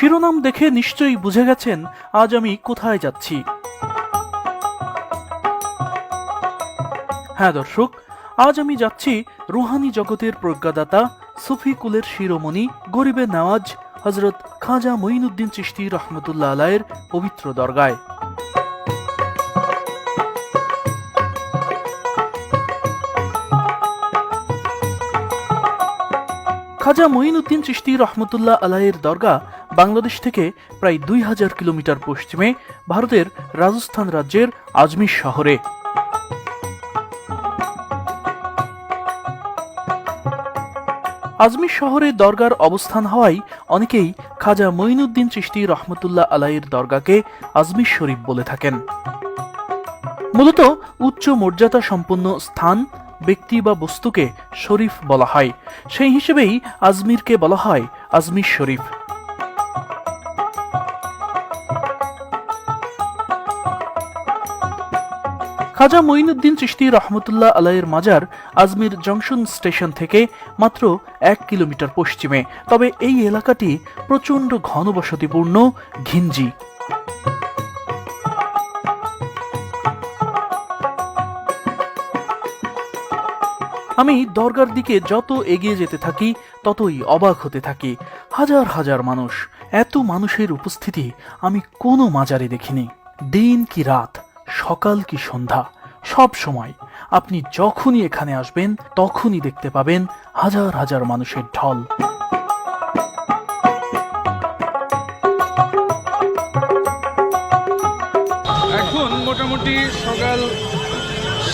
শিরোনাম দেখে নিশ্চয়ই বুঝে গেছেন আজ আমি কোথায় যাচ্ছি। হ্যাঁ দর্শক, আজ আমি যাচ্ছি রুহানি জগতের প্রজ্ঞাদাতা, সুফি কুলের শিরোমণি, গরিবে নওয়াজ হযরত খাজা মঈনুদ্দিন চিশতি রহমতুল্লাহ আলাইহির পবিত্র দরগায়। খাজা মঈনুদ্দিন চিশতি রহমতুল্লাহ আলাইহির দরগা বাংলাদেশ থেকে প্রায় 2000 কিলোমিটার পশ্চিমে ভারতের রাজস্থান রাজ্যের আজমির শহরে। আজমির শহরে দরগার অবস্থান হওয়ায় অনেকেই খাজা মঈনুদ্দিন চিশতি রহমতুল্লাহ আলাইহির দরগাকে আজমির শরীফ বলে থাকেন। মূলত উচ্চ মর্যাদা সম্পন্ন স্থান, ব্যক্তি বা বস্তুকে শরীফ বলা হয়, সেই হিসেবেই আজমিরকে বলা হয় আজমির শরীফ। খাজা মঈনুদ্দিন চিশতি রহমতুল্লাহ আলাইহির মাজার আজমির জংশন স্টেশন থেকে মাত্র 1 কিলোমিটার পশ্চিমে, তবে এই এলাকাটি প্রচণ্ড ঘনবসতিপূর্ণ, ঘিঞ্জি। আমি দরগার দিকে যত এগিয়ে যেতে থাকি ততই অবাক হতে থাকি। হাজার হাজার মানুষ, এত মানুষের উপস্থিতি আমি কোনো মাজারে দেখিনি। দিন কি রাত, সকাল কি সন্ধ্যা, সব সময় আপনি যখনই এখানে আসবেন তখনই দেখতে পাবেন হাজার হাজার মানুষের ঢল। এখন মোটামুটি সকাল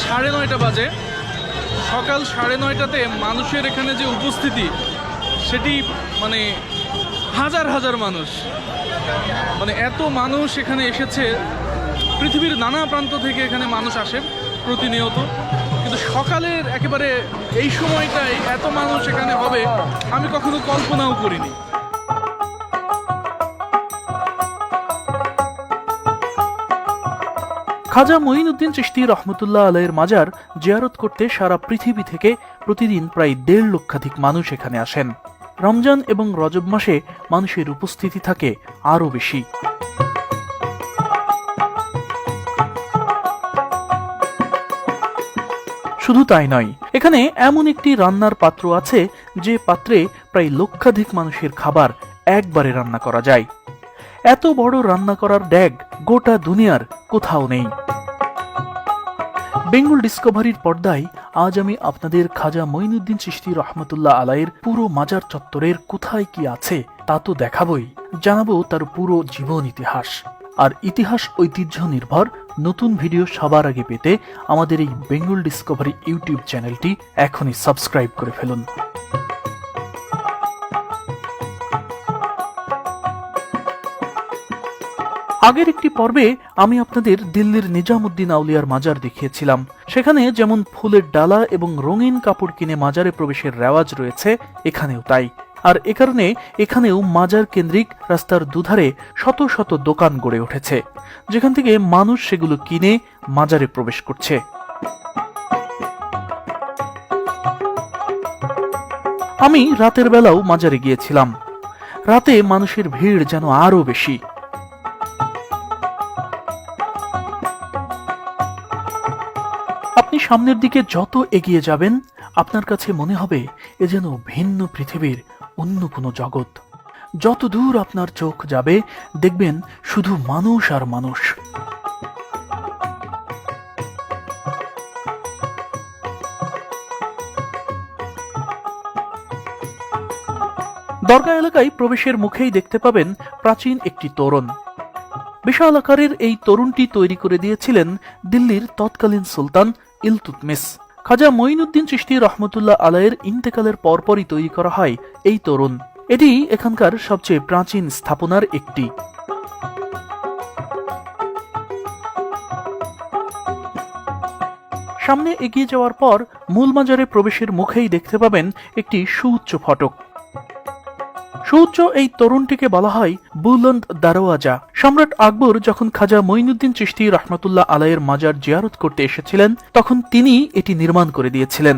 9:30 বাজে। সকাল 9:30টাতে মানুষের এখানে যে উপস্থিতি, সেটি মানে হাজার হাজার মানুষ, মানে এত মানুষ এখানে এসেছে। পৃথিবীর নানা প্রান্ত থেকে এখানে মানুষ আসে প্রতিনিয়ত, কিন্তু সকালের একেবারে এই সময়টায় এত মানুষ এখানে হবে আমি কখনো কল্পনাও করিনি। খাজা মঈনুদ্দিন চিশতি রহমতুল্লাহ আলাইহির মাজার জিয়ারত করতে সারা পৃথিবী থেকে প্রতিদিন প্রায় 1.5 লক্ষাধিক মানুষ এখানে আসেন। রমজান এবং রজব মাসে মানুষের উপস্থিতি থাকে আরও বেশি। শুধু তাই নয়, এখানে এমন একটি রান্নার পাত্র আছে যে পাত্রে প্রায় লক্ষাধিক মানুষের খাবার একবারে রান্না করা যায়। এত বড় রান্না করার ড্যাগ গোটা দুনিয়ার কোথাও নেই। বেঙ্গল ডিসকভারির পর্দায় আজ আমি আপনাদের খাজা মঈনুদ্দিন চিশতি রহমতুল্লাহ আলাইহির পুরো মাজার চত্বরের কোথায় কি আছে তা তো দেখাবই, জানাবো তার পুরো জীবন ইতিহাস। আর ইতিহাস ঐতিহ্য নির্ভর নতুন ভিডিও সবার আগে পেতে আমাদের এই বেঙ্গল ডিসকভারি ইউটিউব চ্যানেলটি এখনই সাবস্ক্রাইব করে ফেলুন। আগের একটি পর্বে আমি আপনাদের দিল্লির নিজামুদ্দিন আউলিয়ার মাজার দেখিয়েছিলাম। সেখানে যেমন ফুলের ডালা এবং রঙিন কাপড় কিনে মাজারে প্রবেশের রেওয়াজ রয়েছে, এখানেও তাই। আর এ কারণে এখানেও মাজার কেন্দ্রিক রাস্তার দুধারে শত শত দোকান গড়ে উঠেছে, যেখান থেকে মানুষ সেগুলো কিনে মাজারে প্রবেশ করছে। আমি রাতের বেলাও মাজারে গিয়েছিলাম। রাতে মানুষের ভিড় যেন আরো বেশি। আপনি সামনের দিকে যত এগিয়ে যাবেন আপনার কাছে মনে হবে এ যেন ভিন্ন পৃথিবীর অন্য কোনো জগৎ। যত দূর আপনার চোখ যাবে দেখবেন শুধু মানুষ আর মানুষ। দরগা এলাকায় প্রবেশের মুখেই দেখতে পাবেন প্রাচীন একটি তোরণ। বিশাল আকারের এই তোরণটি তৈরি করে দিয়েছিলেন দিল্লির তৎকালীন সুলতান ইলতুৎমিশ। খাজা মঈনুদ্দিন চিশতি রহমতুল্লাহ আলাইহির ইন্তেকালের পরপরই তৈরি করা হয় এই তোরণ। এটি এখানকার সবচেয়ে প্রাচীন স্থাপনার একটি। সামনে এগিয়ে যাওয়ার পর মূল মাজারে প্রবেশের মুখেই দেখতে পাবেন একটি সুউচ্চ ফটক। সুউচ্চ এই তরুণটিকে বলা হয় বুলন্দ দারওয়াজা। সম্রাট আকবর যখন খাজা মঈনুদ্দিন চিশতি রহমতুল্লাহ আলাইহির মাজার জিয়ারত করতে এসেছিলেন তখন তিনি এটি নির্মাণ করে দিয়েছিলেন।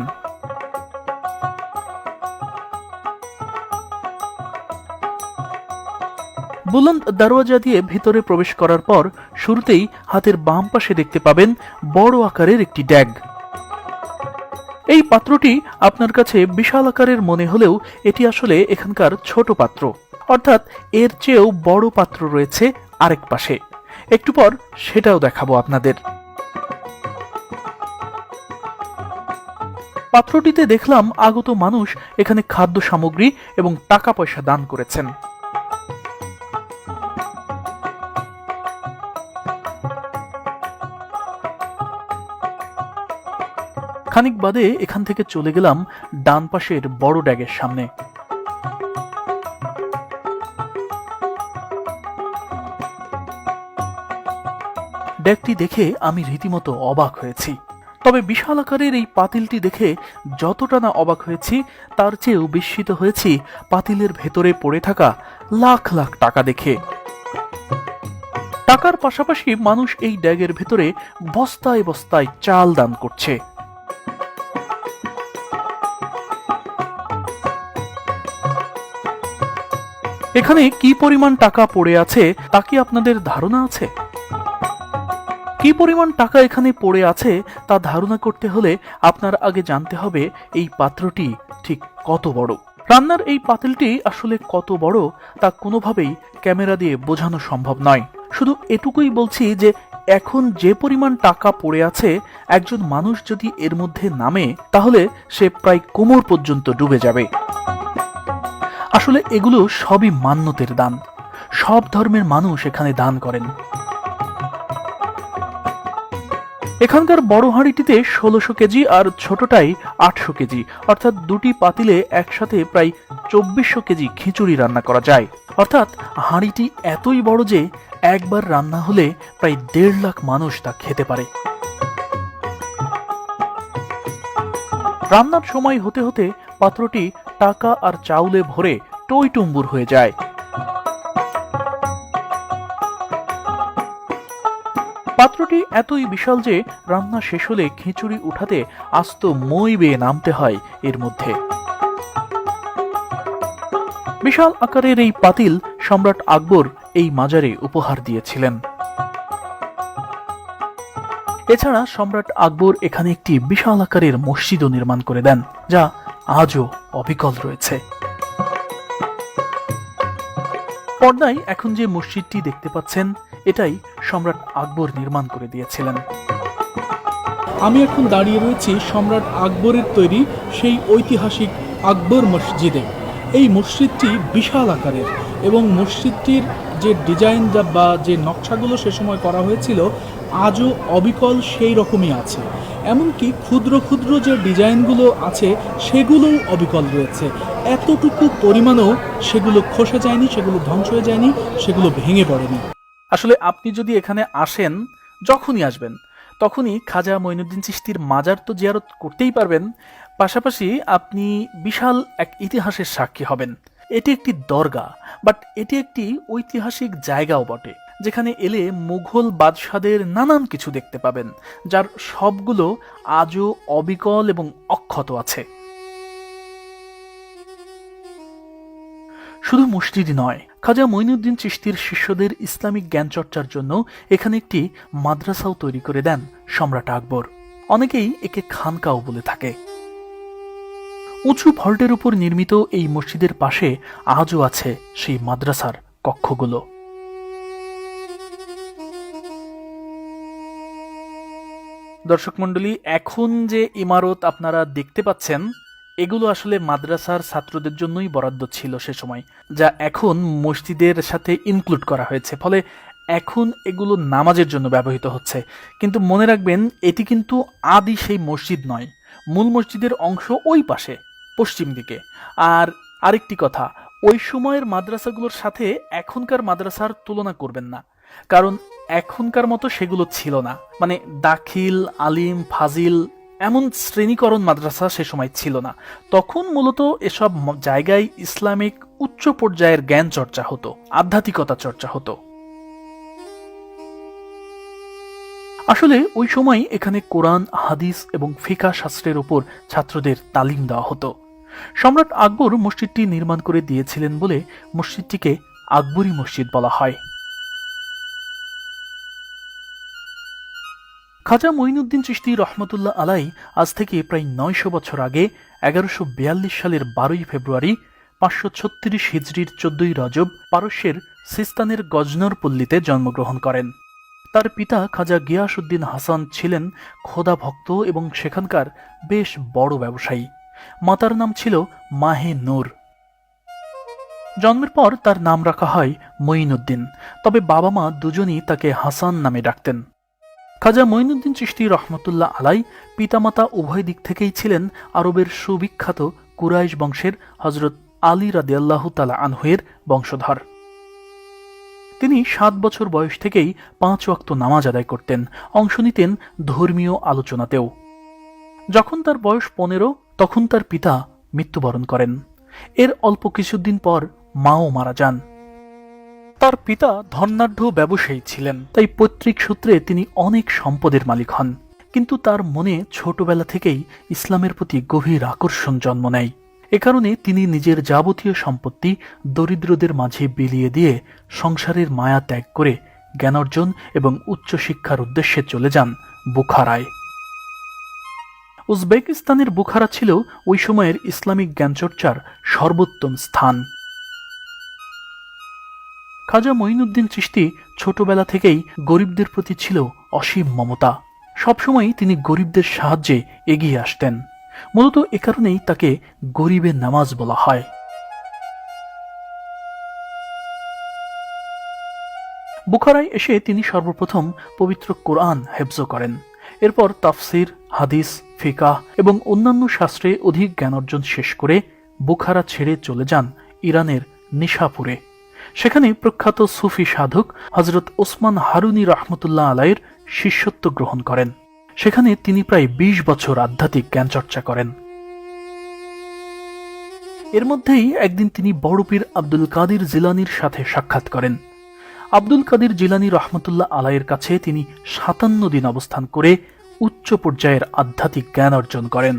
বুলন্দ দরওয়াজা দিয়ে ভিতরে প্রবেশ করার পর শুরুতেই হাতের বাম পাশে দেখতে পাবেন বড় আকারের একটি ড্যাগ। এই পাত্রটি আপনার কাছে বিশাল আকারের মনে হলেও এটি আসলে এখানকার ছোট পাত্র, অর্থাৎ এর চেয়েও বড় পাত্র রয়েছে আরেক পাশে। একটু পর সেটাও দেখাবো আপনাদের। পাত্রটিতে দেখলাম আগত মানুষ এখানে খাদ্য সামগ্রী এবং টাকা পয়সা দান করেছেন। খানিক বাদে এখান থেকে চলে গেলাম ডান পাশের বড় ড্যাগের সামনে। ড্যাগটি দেখে আমি রীতিমতো অবাক হয়েছি। তবে বিশাল আকারের এই পাতিলটি দেখে যতটা না অবাক হয়েছি তার চেয়েও বিস্মিত হয়েছি পাতিলের ভেতরে পড়ে থাকা লাখ লাখ টাকা দেখে। টাকার পাশাপাশি মানুষ এই ড্যাগের ভেতরে বস্তায় বস্তায় চাল দান করছে। এখানে কি পরিমাণ টাকা পড়ে আছে তা কি আপনাদের ধারণা আছে? কি পরিমাণ টাকা এখানে পড়ে আছে তা ধারণা করতে হলে আপনার আগে জানতে হবে এই পাত্রটি ঠিক কত বড়। রান্নার এই পাতিলটি আসলে কত বড় তা কোনোভাবেই ক্যামেরা দিয়ে বোঝানো সম্ভব নয়। শুধু এটুকুই বলছি যে এখন যে পরিমাণ টাকা পড়ে আছে, একজন মানুষ যদি এর মধ্যে নামে তাহলে সে প্রায় কোমর পর্যন্ত ডুবে যাবে। আসলে এগুলো সবই মান্যতের দান। সব ধর্মের মানুষ এখানে দান করেন। এখানকার বড় হাঁড়িটিতে 1600 কেজি আর ছোটটাই 800 কেজি, অর্থাৎ দুটি পাতিলে একসাথে প্রায় 2400 কেজি খিচুড়ি রান্না করা যায়। অর্থাৎ হাঁড়িটি এতই বড় যে একবার রান্না হলে প্রায় 1.5 লাখ মানুষ তা খেতে পারে। রান্নার সময় হতে হতে পাত্রটি টাকা আর চাউলে ভরে টইটুম্বুর হয়ে যায়। পাত্রটি এতই বিশাল যে রান্না শেষ হলে খিচুড়ি উঠাতে আস্ত মই বেয়ে নামতে হয় এর মধ্যে। বিশাল আকারের এই পাতিল সম্রাট আকবর এই মাজারে উপহার দিয়েছিলেন। এছাড়া সম্রাট আকবর এখানে একটি বিশাল আকারের মসজিদও নির্মাণ করে দেন, যা আজও অবিকল রয়েছে। পর্দায় এখন যে মসজিদটি দেখতে পাচ্ছেন এটাই সম্রাট আকবর নির্মাণ করে দিয়েছিলেন। আমি এখন দাঁড়িয়ে রয়েছি সম্রাট আকবরের তৈরি সেই ঐতিহাসিক আকবর মসজিদে। এই মসজিদটি বিশাল আকারের এবং মসজিদটির যে ডিজাইন বা যে নকশাগুলো সে সময় করা হয়েছিল আজও অবিকল সেই রকমই আছে। এমনকি ক্ষুদ্র ক্ষুদ্র যে ডিজাইনগুলো আছে সেগুলোও অবিকল রয়েছে। এতটুকু পরিমাণেও সেগুলো খসে যায়নি, সেগুলো ধ্বংস হয়ে যায়নি, সেগুলো ভেঙে পড়েনি। আসলে আপনি যদি এখানে আসেন, যখনই আসবেন তখনই খাজা মঈনুদ্দিন চিশতির মাজার তো জিয়ারত করতেই পারবেন, পাশাপাশি আপনি বিশাল এক ইতিহাসের সাক্ষী হবেন। এটি একটি দরগা, বাট এটি একটি ঐতিহাসিক জায়গাও বটে, যেখানে এলে মুঘল বাদশাদের নানান কিছু দেখতে পাবেন, যার সবগুলো আজও অবিকল এবং অক্ষত আছে। শুধু মসজিদই নয়, খাজা মঈনুদ্দিন চিশতির শিষ্যদের ইসলামিক জ্ঞান চর্চার জন্য এখানে একটি মাদ্রাসাও তৈরি করে দেন সম্রাট আকবর। অনেকেই একে খানকাও বলে থাকে। উঁচু ভল্টের উপর নির্মিত এই মসজিদের পাশে আজও আছে সেই মাদ্রাসার কক্ষগুলো। দর্শক মণ্ডলী, এখন যে ইমারত আপনারা দেখতে পাচ্ছেন এগুলো আসলে মাদ্রাসার ছাত্রদের জন্যই বরাদ্দ ছিল সে সময়, যা এখন মসজিদের সাথে ইনক্লুড করা হয়েছে, ফলে এখন এগুলো নামাজের জন্য ব্যবহৃত হচ্ছে। কিন্তু মনে রাখবেন, এটি কিন্তু আদি সেই মসজিদ নয়। মূল মসজিদের অংশ ওই পাশে পশ্চিম দিকে। আর আরেকটি কথা, ওই সময়ের মাদ্রাসাগুলোর সাথে এখনকার মাদ্রাসার তুলনা করবেন না, কারণ এখনকার মতো সেগুলো ছিল না। মানে দাখিল, আলিম, ফাজিল এমন শ্রেণীকরণ মাদ্রাসা সে সময় ছিল না। তখন মূলত এসব জায়গায় ইসলামিক উচ্চ পর্যায়ের জ্ঞান চর্চা হতো, আধ্যাত্মিকতা চর্চা হতো। আসলে ওই সময় এখানে কোরআন, হাদিস এবং ফিকা শাস্ত্রের উপর ছাত্রদের তালিম দেওয়া হতো। সম্রাট আকবর মসজিদটি নির্মাণ করে দিয়েছিলেন বলে মসজিদটিকে আকবরী মসজিদ বলা হয়। খাজা মঈনুদ্দিন চিশতি রহমতুল্লাহ আলাই আজ থেকে প্রায় ৯০০ বছর আগে ১১৪২ সালের ১২ই ফেব্রুয়ারি ৫৩৬ হিজরির ১৪ই রজব পারস্যের সিস্তানের গজনর পল্লীতে জন্মগ্রহণ করেন। তার পিতা খাজা গিয়াসউদ্দিন হাসান ছিলেন খোদা ভক্ত এবং সেখানকার বেশ বড় ব্যবসায়ী। মাতার নাম ছিল মাহে নূর। জন্মের পর তার নাম রাখা হয় মঈনুদ্দিন, তবে বাবা মা দুজনই তাকে হাসান নামে ডাকতেন। খাজা মঈনুদ্দিন চিশতি রহমতুল্লাহ আলাই পিতামাতা উভয় দিক থেকেই ছিলেন আরবের সুবিখ্যাত কুরাইশ বংশের হজরত আলী রাদিয়াল্লাহু তাআলা আনহুয়ের বংশধর। তিনি ৭ বছর বয়স থেকেই ৫ ওয়াক্ত নামাজ আদায় করতেন, অংশ নিতেন ধর্মীয় আলোচনাতেও। যখন তার বয়স ১৫ তখন তার পিতা মৃত্যুবরণ করেন। এর অল্প কিছুদিন পর মাও মারা যান। তার পিতা ধনাঢ্য ব্যবসায়ী ছিলেন, তাই পৈতৃক সূত্রে তিনি অনেক সম্পদের মালিক হন। কিন্তু তার মনে ছোটবেলা থেকেই ইসলামের প্রতি গভীর আকর্ষণ জন্ম নেয়। এ কারণে তিনি নিজের যাবতীয় সম্পত্তি দরিদ্রদের মাঝে বিলিয়ে দিয়ে সংসারের মায়া ত্যাগ করে জ্ঞান অর্জন এবং উচ্চশিক্ষার উদ্দেশ্যে চলে যান বুখারায়। উজবেকিস্তানের বুখারা ছিল ওই সময়ের ইসলামিক জ্ঞানচর্চার সর্বোত্তম স্থান। খাজা মঈনুদ্দিন চিশতি ছোটবেলা থেকেই গরিবদের প্রতি ছিল অসীম মমতা। সবসময়ই তিনি গরিবদের সাহায্যে এগিয়ে আসতেন। মূলত এ কারণেই তাকে গরিবের নামাজ বলা হয়। বুখারায় এসে তিনি সর্বপ্রথম পবিত্র কোরআন হেফজ করেন। এরপর তাফসির, হাদিস, ফিকাহ এবং অন্যান্য শাস্ত্রে অধিক জ্ঞান অর্জন শেষ করে বুখারা ছেড়ে চলে যান ইরানের নিশাপুরে। সেখানে প্রখ্যাত সুফি সাধক হজরত ওসমান হারুনি রহমতুল্লাহ আলাইয়ের শিষ্যত্ব গ্রহণ করেন। সেখানে তিনি প্রায় ২০ বছর আধ্যাত্মিক জ্ঞান চর্চা করেন। এর মধ্যেই একদিন তিনি বড় পীর আব্দুল কাদির জিলানির সাথে সাক্ষাৎ করেন। আব্দুল কাদির জিলানি রহমতুল্লাহ আলাইয়ের কাছে তিনি ৫৭ দিন অবস্থান করে উচ্চ পর্যায়ের আধ্যাত্মিক জ্ঞান অর্জন করেন।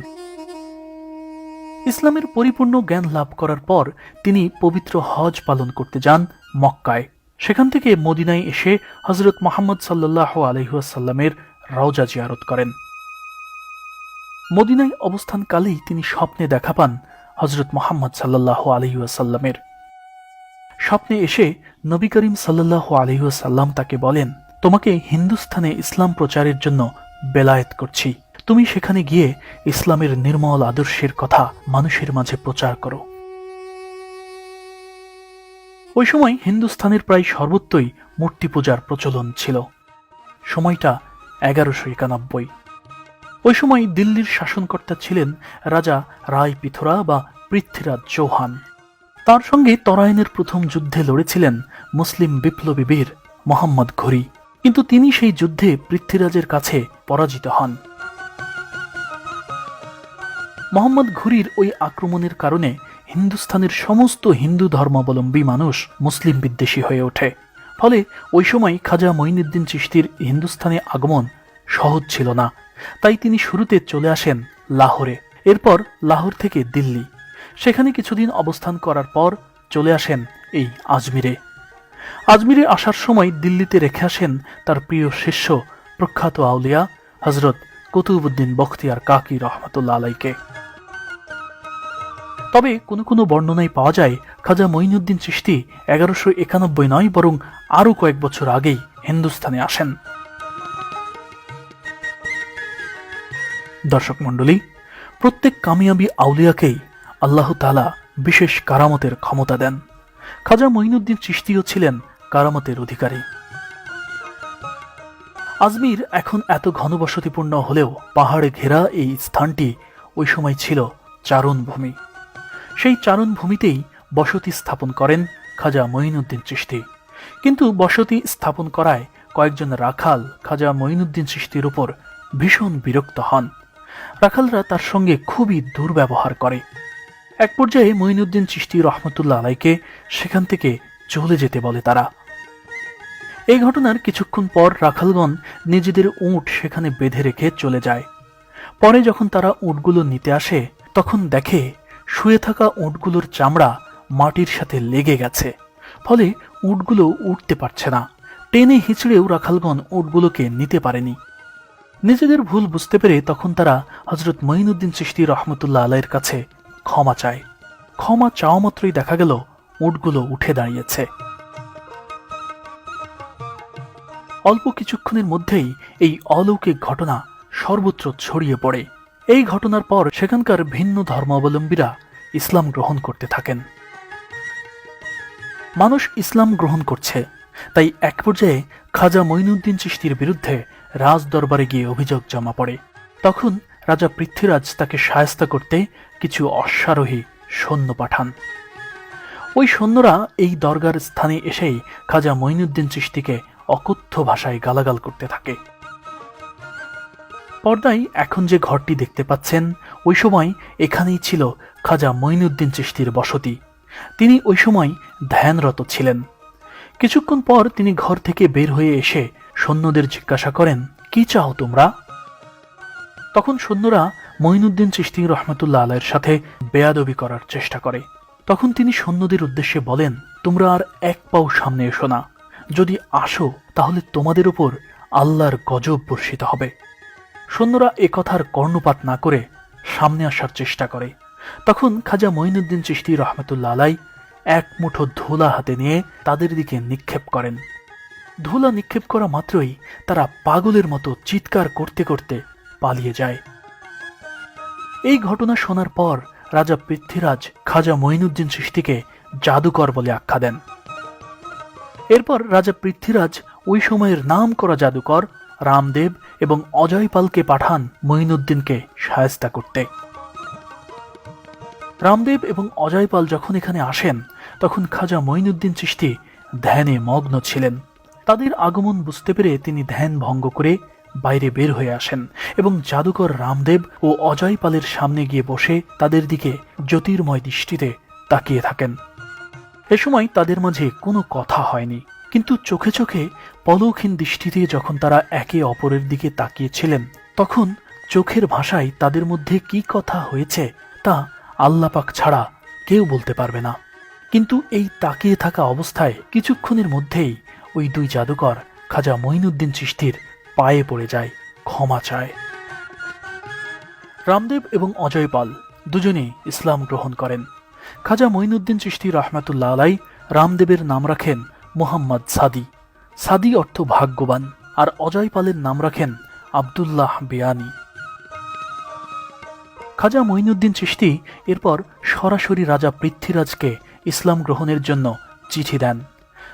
ইসলামের পরিপূর্ণ জ্ঞান লাভ করার পর তিনি পবিত্র হজ পালন করতে যান মক্কায়। সেখান থেকে মদিনায় এসে হযরত মুহাম্মদ সাল্লাল্লাহু আলাইহি ওয়াসাল্লামের রওজা জিয়ারত করেন। মদিনায় অবস্থানকালেই তিনি স্বপ্নে দেখা পান হযরত মুহাম্মদ সাল্লাল্লাহু আলাইহি ওয়াসাল্লামের। স্বপ্নে এসে নবী করিম সাল্লাল্লাহু আলাইহি ওয়াসাল্লাম তাকে বলেন, তোমাকে হিন্দুস্তানে ইসলাম প্রচারের জন্য বেলায়েত করছি, তুমি সেখানে গিয়ে ইসলামের নির্মল আদর্শের কথা মানুষের মাঝে প্রচার করো। ওই সময় হিন্দুস্তানের প্রায় সর্বত্রই মূর্তি পূজার প্রচলন ছিল। সময়টা ১১৯১। ওই সময় দিল্লির শাসনকর্তা ছিলেন রাজা রায় পিথোরা বা পৃথ্বীরাজ চৌহান। তার সঙ্গে তরাইনের প্রথম যুদ্ধে লড়েছিলেন মুসলিম বিপ্লবী বীর মোহাম্মদ ঘুরি, কিন্তু তিনি সেই যুদ্ধে পৃথ্বীরাজের কাছে পরাজিত হন। মোহাম্মদ ঘুরির ওই আক্রমণের কারণে হিন্দুস্তানের সমস্ত হিন্দু ধর্মাবলম্বী মানুষ মুসলিম বিদ্বেষী হয়ে ওঠে। ফলে ওই সময় খাজা মঈনুদ্দিন চিশতির হিন্দুস্তানে আগমন সহজ ছিল না। তাই তিনি শুরুতে চলে আসেন লাহোরে, এরপর লাহোর থেকে দিল্লি। সেখানে কিছুদিন অবস্থান করার পর চলে আসেন এই আজমিরে। আজমিরে আসার সময় দিল্লিতে রেখে আসেন তার প্রিয় শিষ্য প্রখ্যাত আউলিয়া হযরত কুতুবউদ্দিন বখতিয়ার কাকি রহমতুল্লাহ আলাইকে। তবে কোনো কোনো বর্ণনায় পাওয়া যায় খাজা মঈনুদ্দিন চিশতি ১১৯১ নয়, বরং আরও কয়েক বছর আগেই হিন্দুস্তানে আসেন। দর্শক মণ্ডলী, প্রত্যেক কামিয়াবি আউলিয়াকেই আল্লাহ তাআলা বিশেষ কারামতের ক্ষমতা দেন। খাজা মঈনুদ্দিন চিশতিও ছিলেন কারামতের অধিকারী। আজমির এখন এত ঘনবসতিপূর্ণ হলেও পাহাড়ে ঘেরা এই স্থানটি ওই সময় ছিল চারণভূমি। সেই চারণভূমিতেই বসতি স্থাপন করেন খাজা মঈনুদ্দিন চিশতি। কিন্তু বসতি স্থাপন করায় কয়েকজন রাখাল খাজা মঈনুদ্দিন চিশতির উপর ভীষণ বিরক্ত হন। রাখালরা তার সঙ্গে খুবই দুর্ব্যবহার করে। এক পর্যায়ে মঈনুদ্দিন চিশতি রহমতুল্লাহ আলাইকে সেখান থেকে চলে যেতে বলে তারা। এই ঘটনার কিছুক্ষণ পর রাখালগণ নিজেদের উট সেখানে বেঁধে রেখে চলে যায়। পরে যখন তারা উটগুলো নিতে আসে তখন দেখে শুয়ে থাকা উটগুলোর চামড়া মাটির সাথে লেগে গেছে। ফলে উটগুলো উঠতে পারছে না। টেনে হিচড়েও রাখালগণ উটগুলোকে নিতে পারেনি। নিজেদের ভুল বুঝতে পেরে তখন তারা হযরত মঈনুদ্দিন চিশতি রহমতুল্লাহ আলাইহির কাছে ক্ষমা চায়। ক্ষমা চাওয়া মাত্রই দেখা গেল উটগুলো উঠে দাঁড়িয়েছে। অল্প কিছুক্ষণের মধ্যেই এই অলৌকিক ঘটনা সর্বত্র ছড়িয়ে পড়ে। এই ঘটনার পর সেখানকার ভিন্ন ধর্মাবলম্বীরা ইসলাম গ্রহণ করতে থাকেন। মানুষ ইসলাম গ্রহণ করছে, তাই এক পর্যায়ে খাজা মঈনুদ্দিন চিশতির বিরুদ্ধে রাজ দরবারে গিয়ে অভিযোগ জমা পড়ে। তখন রাজা পৃথ্বীরাজ তাকে শায়েস্তা করতে কিছু অশ্বারোহী সৈন্য পাঠান। ওই সৈন্যরা এই দরগার স্থানে এসেই খাজা মঈনুদ্দিন চিশতিকে অকথ্য ভাষায় গালাগাল করতে থাকে। পর্দায় এখন যে ঘরটি দেখতে পাচ্ছেন, ওই সময় এখানেই ছিল খাজা মঈনুদ্দিন চিশতির বসতি। তিনি ওই সময় ধ্যানরত ছিলেন। কিছুক্ষণ পর তিনি ঘর থেকে বের হয়ে এসে সৈন্যদের জিজ্ঞাসা করেন, কি চাও তোমরা? তখন সৈন্যরা মঈনুদ্দিন চিশতি রহমতুল্লাহ আলাইহির সাথে বেয়াদবি করার চেষ্টা করে। তখন তিনি সৈন্যদের উদ্দেশ্যে বলেন, তোমরা আর এক পাও সামনে এসো না। যদি আসো তাহলে তোমাদের উপর আল্লাহর গজব বর্ষিত হবে। সৈন্যরা একথার কর্ণপাত না করে সামনে আসার চেষ্টা করে। তখন খাজা মঈনুদ্দিন চিশতি রহমতুল্লাহ আলাইহি এক মুঠো ধুলা হাতে নিয়ে তাদের দিকে নিক্ষেপ করেন। ধুলা নিক্ষেপ করা মাত্রই তারা পাগলের মতো চিৎকার করতে করতে পালিয়ে যায়। এই ঘটনা শোনার পর রাজা পৃথ্বীরাজ খাজা মঈনুদ্দিন চিশতিকে জাদুকর বলে আখ্যা দেন। এরপর রাজা পৃথ্বীরাজ ওই সময়ের নাম করা জাদুকর রামদেব এবং অজয়পালকে পাঠান মঈনুদ্দিনকে শায়েস্তা করতে। রামদেব এবং অজয়পাল যখন এখানে আসেন, তখন খাজা মঈনুদ্দিন চিশতি ধ্যানে মগ্ন ছিলেন। তাদের আগমন বুঝতে পেরে তিনি ধ্যান ভঙ্গ করে বাইরে বের হয়ে আসেন এবং জাদুকর রামদেব ও অজয়পালের সামনে গিয়ে বসে তাদের দিকে জ্যোতির্ময় দৃষ্টিতে তাকিয়ে থাকেন। এ সময় তাদের মাঝে কোনো কথা হয়নি, কিন্তু চোখে চোখে পলকহীন দৃষ্টিতে যখন তারা একে অপরের দিকে তাকিয়েছিলেন, তখন চোখের ভাষায় তাদের মধ্যে কি কথা হয়েছে তা আল্লাহ পাক ছাড়া কেউ বলতে পারবে না। কিন্তু এই তাকিয়ে থাকা অবস্থায় কিছুক্ষণের মধ্যেই ওই দুই জাদুকর খাজা মঈনুদ্দিন চিশতির পায়ে পড়ে যায়, ক্ষমা চায়। রামদেব এবং অজয়পাল দুজনেই ইসলাম গ্রহণ করেন। খাজা মঈনুদ্দিন চিশতি রহমতুল্লাহ আলাইহি রামদেবের নাম রাখেন মুহাম্মদ সাদি। সাদি অর্থ ভাগ্যবান, আর অজয়পালের নাম রাখেন আব্দুল্লাহ বিয়ানি। খাজা মঈনুদ্দিন চিশতি এরপর সরাসরি রাজা পৃথ্বীরাজকে ইসলাম গ্রহণের জন্য চিঠি দেন।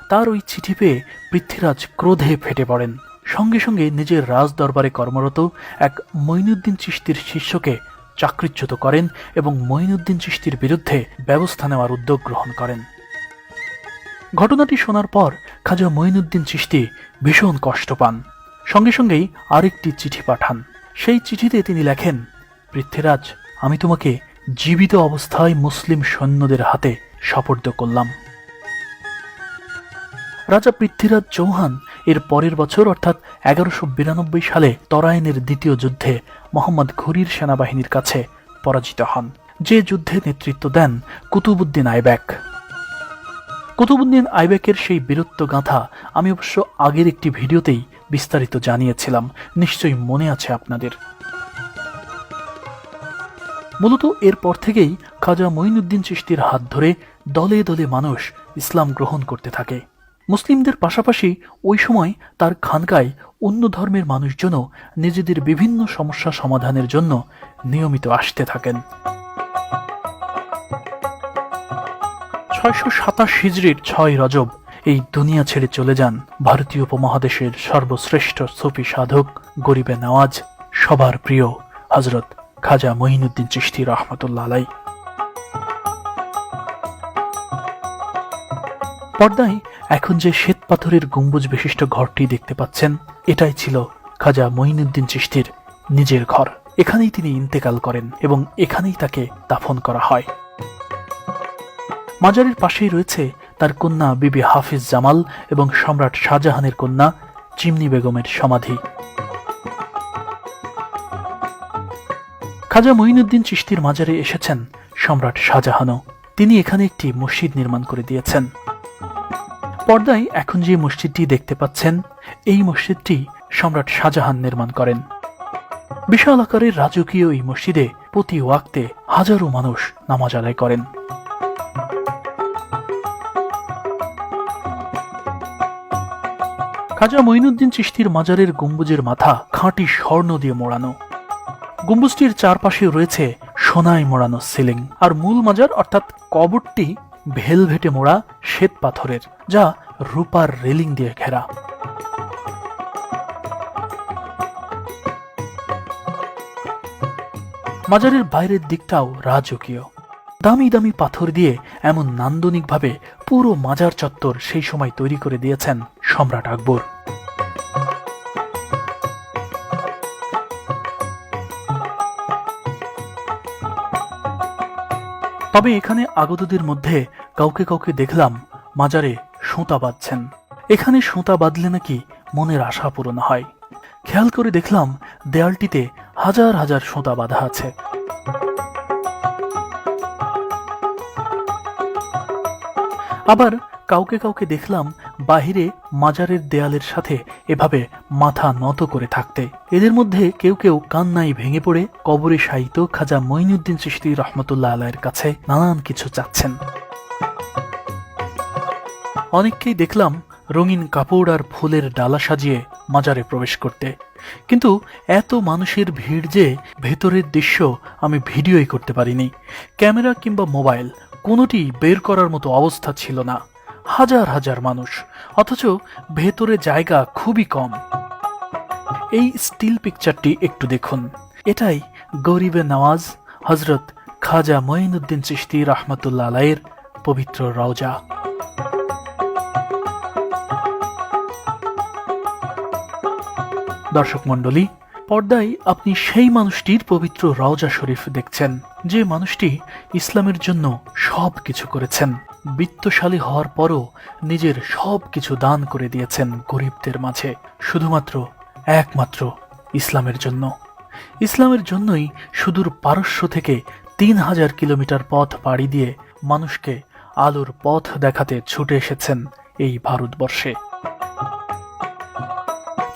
তার ওই চিঠি পেয়ে পৃথ্বীরাজ ক্রোধে ফেটে পড়েন। সঙ্গে সঙ্গে নিজের রাজ দরবারে কর্মরত এক মঈনুদ্দিন চিশতির শিষ্যকে চাকরিচ্যুত করেন এবং মঈনুদ্দিন চিশতির বিরুদ্ধে ব্যবস্থা নেওয়ার উদ্যোগ গ্রহণ করেন। ঘটনাটি শোনার পর খাজা মঈনুদ্দিন চিশতি ভীষণ কষ্ট পান। সঙ্গে সঙ্গেই আরেকটি চিঠি পাঠান। সেই চিঠিতে তিনি লেখেন, পৃথ্বীরাজ, আমি তোমাকে জীবিত অবস্থায় মুসলিম সৈন্যদের হাতে সোপর্দ করলাম। রাজা পৃথ্বীরাজ চৌহান এর পরের বছর অর্থাৎ 1192 সালে তরাইনের দ্বিতীয় যুদ্ধে মোহাম্মদ ঘুরির সেনাবাহিনীর কাছে পরাজিত হন, যে যুদ্ধে নেতৃত্ব দেন কুতুবউদ্দিন আইবেক। কুতুবউদ্দিন আইবেকের সেই বীরত্ব গাথা আমি অবশ্য আগের একটি ভিডিওতেই বিস্তারিত জানিয়েছিলাম, নিশ্চয়ই মনে আছে আপনাদের। মূলত এরপর থেকেই খাজা মঈনুদ্দিন চিশতির হাত ধরে দলে দলে মানুষ ইসলাম গ্রহণ করতে থাকে। মুসলিমদের পাশাপাশি ওই সময় তার খানকায় অন্য ধর্মের মানুষজনও নিজেদের বিভিন্ন সমস্যা সমাধানের জন্য নিয়মিত আসতে থাকেন। 627 হিজরির 6 রজব এই দুনিয়া ছেড়ে চলে যান ভারতীয় উপমহাদেশের সর্বশ্রেষ্ঠ সুফি সাধক, গরিবে নওয়াজ, সবার প্রিয় হযরত খাজা মঈনুদ্দিন চিশতি রহমতুল্লাহ আলাইহি। পর্দায় এখন যে শ্বেত পাথরের গম্বুজ বিশিষ্ট ঘরটি দেখতে পাচ্ছেন, এটাই ছিল খাজা মঈনুদ্দিন চিশতির নিজের ঘর। এখানেই তিনি ইন্তেকাল করেন এবং এখানেই তাকে দাফন করা হয়। মাজারের পাশেই রয়েছে তার কন্যা বিবি হাফিজ জামাল এবং সম্রাট শাহজাহানের কন্যা চিমনি বেগমের সমাধি। খাজা মঈনুদ্দিন চিশতির মাজারে এসেছেন সম্রাট শাহজাহানও। তিনি এখানে একটি মসজিদ নির্মাণ করে দিয়েছেন। পর্দায় এখন যে মসজিদটি দেখতে পাচ্ছেন, এই মসজিদটি সম্রাট শাহজাহান নির্মাণ করেন। বিশাল আকারের রাজকীয় এই মসজিদে প্রতি ওয়াক্তে হাজারো মানুষ নামাজ আদায় করেন। খাজা মঈনুদ্দিন চিশতির মাজারের গম্বুজের মাথা খাঁটি স্বর্ণ দিয়ে মোড়ানো। গম্বুজটির চারপাশে রয়েছে সোনায় মোড়ানো সিলিং, আর মূল মাজার অর্থাৎ কবরটি ভেলভেটে মোড়া শ্বেত পাথরের, যা রূপার রেলিং দিয়ে ঘেরা। মাজারের বাইরের দিকটাও রাজকীয়। দামি দামি পাথর দিয়ে এমন নান্দনিকভাবে পুরো মাজার চত্বর সেই সময় তৈরি করে দিয়েছেন সম্রাট আকবর। তবে এখানে আগতদের মধ্যে কাউকে কাউকে দেখলাম মাজারে সুতা বাঁধছেন। এখানে সুতা বাঁধলে নাকি মনের আশা পূরণ হয়। খেয়াল করে দেখলাম দেয়ালটিতে হাজার হাজার সুতা বাঁধা আছে। আবার কাউকে কাউকে দেখলাম বাহিরে মাজারের দেয়ালের সাথে এভাবে মাথা নত করে থাকতে। এদের মধ্যে কেউ কেউ কান্নায় ভেঙে পড়ে কবরে শায়িত খাজা মঈনুদ্দিন চিশতি রহমতুল্লাহ আলাইহির কাছে নানান কিছু চাচ্ছেন। অনেককেই দেখলাম রঙিন কাপড় আর ফুলের ডালা সাজিয়ে মাজারে প্রবেশ করতে, কিন্তু এত মানুষের ভিড় যে ভেতরের দৃশ্য আমি ভিডিওই করতে পারিনি। ক্যামেরা কিংবা মোবাইল কোনোটি বের করার মতো অবস্থা ছিল না। হাজার হাজার মানুষ, অথচ ভেতরে জায়গা খুবই কম। এই স্টিল পিকচারটি একটু দেখুন। এটাই গরিবে নওয়াজ হযরত খাজা মঈনুদ্দিন চিশতি রহমতুল্লাহ আলাইহির পবিত্র রওজা। দর্শক মণ্ডলী, পর্দায় আপনি সেই মানুষটির পবিত্র রওজা শরীফ দেখছেন, যে মানুষটি ইসলামের জন্য সব কিছু করেছেন। বিত্তশালী হওয়ার পরও নিজের সব কিছু দান করে দিয়েছেন গরিবদের মাঝে, শুধুমাত্র একমাত্র ইসলামের জন্য। ইসলামের জন্যই সুদূর পারস্য থেকে 3000 কিলোমিটার পথ পাড়ি দিয়ে মানুষকে আলোর পথ দেখাতে ছুটে এসেছেন এই ভারতবর্ষে।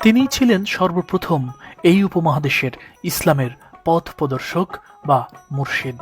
তিনিই ছিলেন সর্বপ্রথম এই উপমহাদেশের ইসলামের পথ প্রদর্শক বা মুর্শিদ।